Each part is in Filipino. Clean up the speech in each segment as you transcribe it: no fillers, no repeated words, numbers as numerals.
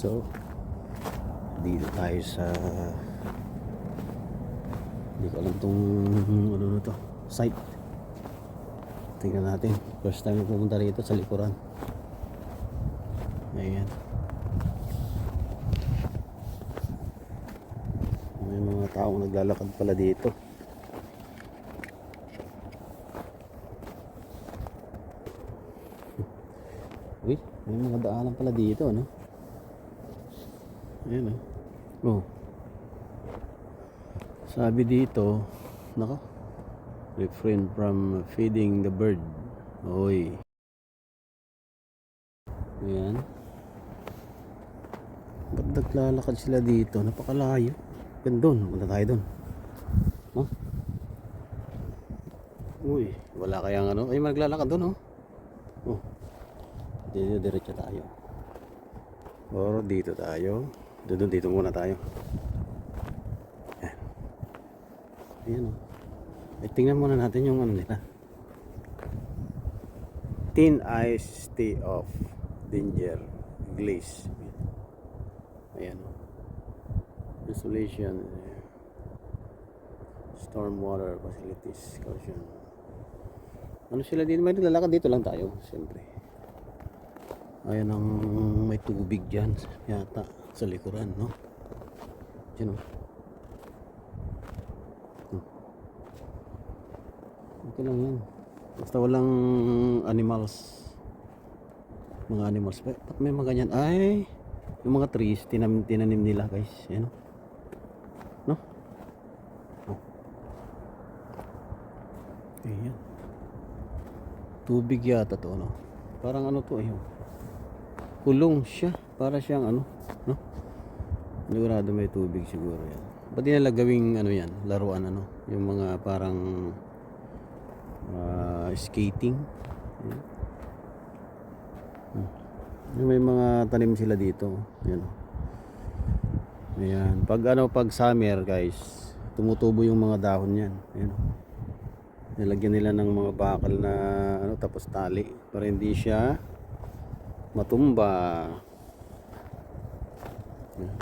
So dito tayo sa, hindi ko alam tong ano na to, site. Tingnan natin, first time pumunta rito sa likuran. Ayan, may mga taong naglalakad pala dito. Uy, may mga daanan pala dito, ano? Ayan, oh. Sabi dito, nako, refrain from feeding the bird. Oy. Ayan. Ba't naglalakad sila dito? Napakalayo. Doon, punta tayo doon. No? Uy, wala kayang ano? Ay, maglalakad doon, oh. Oh. Diretso tayo. O dito tayo. Dito muna tayo. Ayan. Ayan, oh. Ay, tingnan muna natin yung ano nila. Thin ice stay off danger glaze. Ayan, oh. Installation, stormwater facilities caution. Ano sila dito? May naglalakad dito lang tayo, siyempre. Ayan ang may tubig dyan yata sa likuran, no? Dyan, oh. Okay lang yan, basta walang animals, mga animals. Ba't may mga ganyan? Ay, yung mga trees tinanim nila, guys. Yan, no? Oh. Ayan, tubig yata to, no? Parang ano to, ayun, kulong siya, para siyang ano, no? Sigurado may tubig siguro yan. Ba't nila gawing ano yan, laruan, ano? Yung mga parang skating. May mga tanim sila dito. Ayan. Ayan. Pag summer, guys, tumutubo yung mga dahon niyan. Ayan. Nilagyan nila ng mga bakal na ano, tapos tali para hindi siya matumba. Ayan.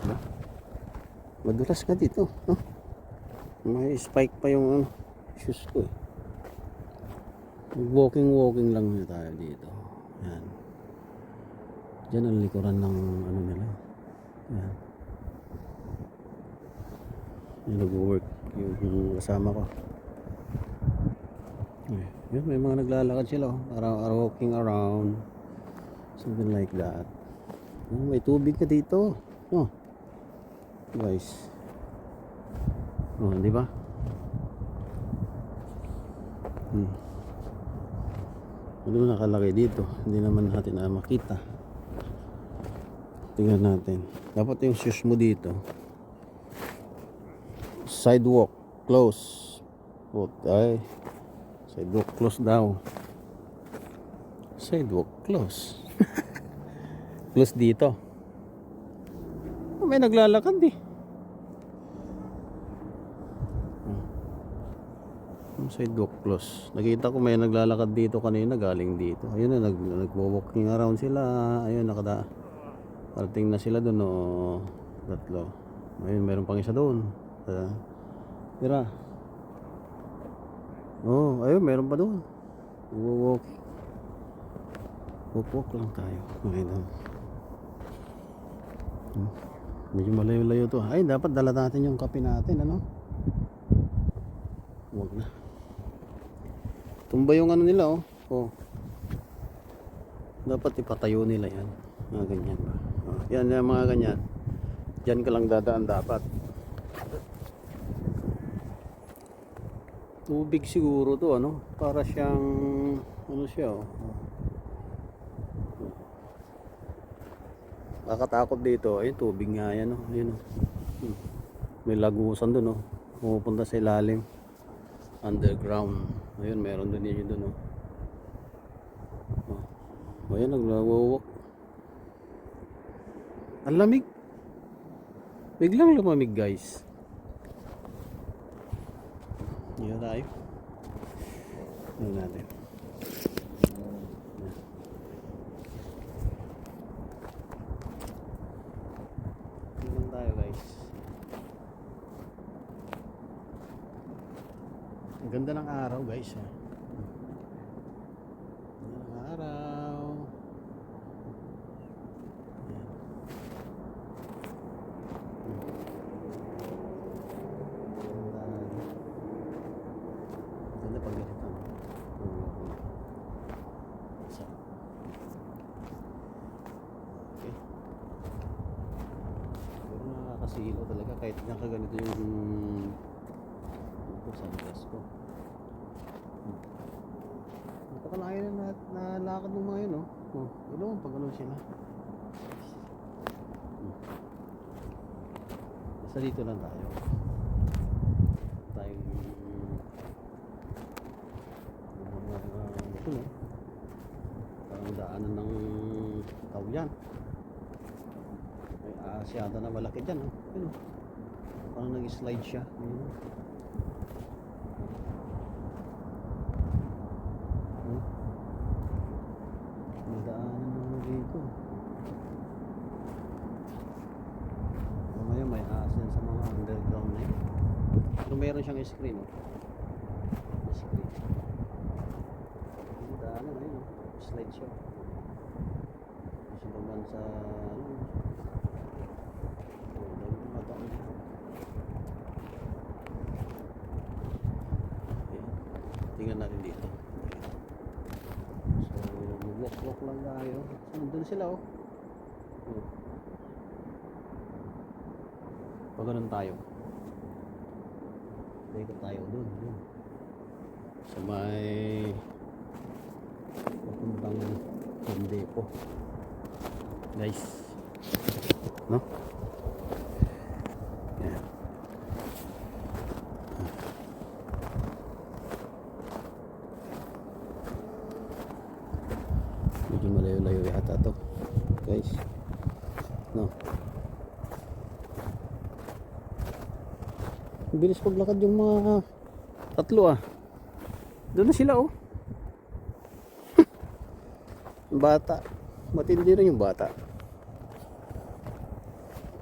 Madulas ka dito, no? May spike pa yung shoes ko, eh. Walking lang tayo dito. Ayan. Diyan ang likuran ng ano nila. Ayan. Yung nag-work yung kasama ko. Yun, may mga naglalakad sila, oh. Walking around, something like that. May tubig ka dito, oh, guys. Oh, di ba? Ano nakalagay dito? Hindi naman natin makita. Tingnan natin. Dapat yung shoes mo dito. Sidewalk close. Ay, sidewalk close daw. Sidewalk close. Close dito. Oh, may naglalakad, eh. Sidewalk close. Nakita ko may naglalakad dito kanina, galing dito. Ayun na, nagwo-walking around sila. Ayun, parating na sila doon, oh. Tatlo. Ayun, meron pang isa doon. Tira. Oh, ayun, meron pa doon. Walk lang tayo. Ayun. Medyo malayo-layo to. Ay, dapat dala natin yung kape natin, ano? Huwag na. Tumba yung ano nila, oh. Oh. Dapat ipatayo nila yan. Mga ganyan ba? Oh, yan yung mga ganyan. Diyan ka lang dadaan dapat. Tubig siguro to, ano? Para siyang ano siya, oh. Nakatakot dito. Ayun, tubig nga yan, oh. Ayun, oh. May lagusan dun, oh. Pumupunta sa ilalim. Underground. Ayun, meron dun yun dun, oh. Oh, ayan, nagwawalk. Ang lamig. Biglang lumamig, guys. Yan tayo. Ano natin. Ganda ng araw guys. Ha? Ganda ng araw. Ayan. Ganda pag ganito. Okay. Pero nakakasilaw talaga kahit nakaganito yung sunglass ko. Napakalayo na nalakad ng mga yun, oh. Oh, ano, pag ano sila. Basta dito lang tayo. Tayong ito, no? Parang daanan ng tawyan. May asyada na malaki dyan, oh. Yun, oh. Parang nag-slide siya. Ayun. Daanan naman dito. Mamaya may asin sa mga underground na yun. Pero meron siyang screen, oh. Screen. Daanan na yun, oh. Slide siya. Kasi naman sa ano. Tingnan natin dito. Walk lang tayo. Nandun sila, oh. Pag ganun tayo. Ikot tayo dun. Sa may papuntang Home Depot. Guys. No? Yan. Medyo malayo-layo yata to, guys. No. Bilis paglakad yung mga tatlo, ah. Doon na sila, oh. Bata. Matindi rin yung bata.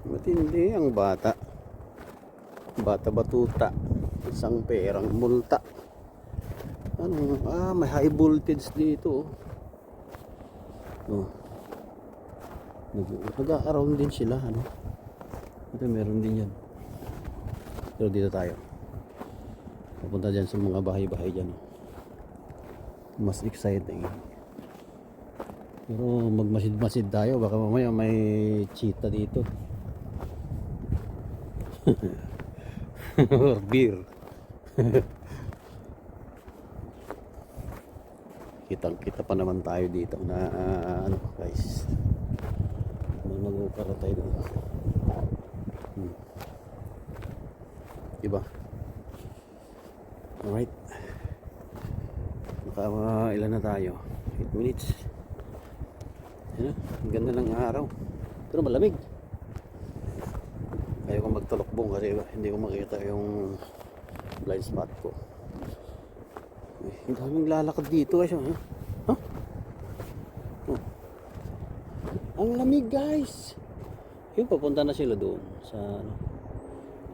Matindi ang bata. Bata batuta. Isang perang multa. Ano? May high voltage dito, oh. Oh. Nag-around din sila, ano? Ito meron din yan. Pero dito tayo. Pupunta dyan sa mga bahay-bahay dyan, oh. Mas exciting. Pero magmasid-masid tayo, baka mamaya may cheetah dito. Or beer. Kitang-kita pa naman tayo dito na ano, guys. Mag-ukara tayo dito. Diba? Alright. Ilan na tayo? 8 minutes. Yan, ang ganda ng araw. Pero malamig. Ayaw ko magtalokbong kasi hindi ko makita yung blind spot ko. Ang daming lalakad dito guys. Huh? Oh. Ang lamig guys. Yung papunta na sila doon sa ano.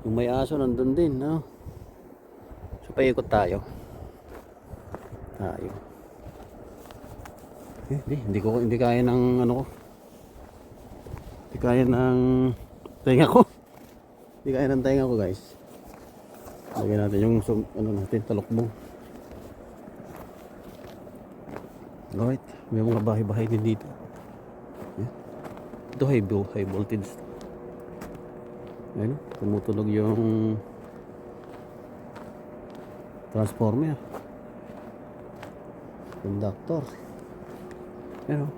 Yung may aso nandun din, no? So paikot tayo. Hindi kaya ng ano ko. Hindi kaya ng tenga ko. Hindi kaya ng tenga ko, guys. Lagyan natin yung ano natin, talokbong. Alright, may mga bahay-bahay din dito. Yeah. Ito high voltage. Ayun, tumutunog yung transformer. Conductor. Pero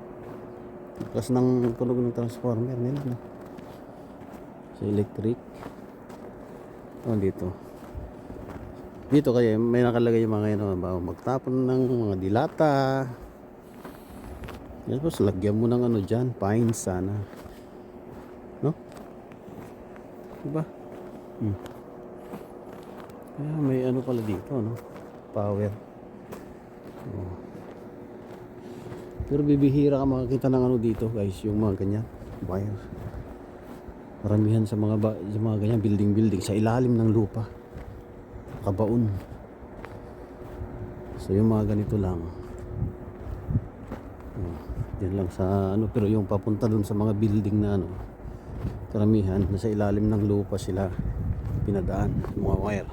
plus ng tunog ng transformer nila, no? Sa electric. Dito kaya may nakalagay yung mga yun, magtapon ng mga dilata. Tapos lagyan mo ng ano dyan, pine sana, no? Diba? May ano pala dito, no? Power. Oh. Pero bibihira ka makakita ng ano dito, guys, yung mga ganyan wire. Maramihan sa mga ganyan building sa ilalim ng lupa, kabaon. So yung mga ganito lang. Yan lang sa ano, pero yung papunta dun sa mga building na ano, karamihan nasa ilalim ng lupa sila pinadaan yung mga wire.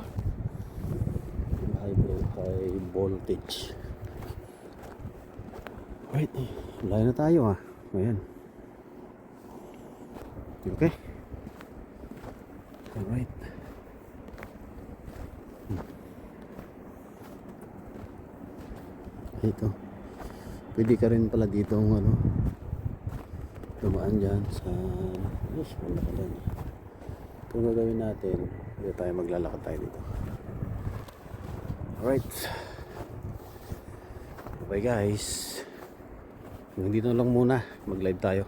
High voltage. Right, layo na tayo ayan. Okay. Alright. Ito. Pwede ka rin pala dito ano, dumaan dyan sa yes, wala ka dyan. Kung gagawin natin, dito tayo maglalakad tayo dito. Alright. Bye guys. Hanggang dito lang muna. Mag live tayo.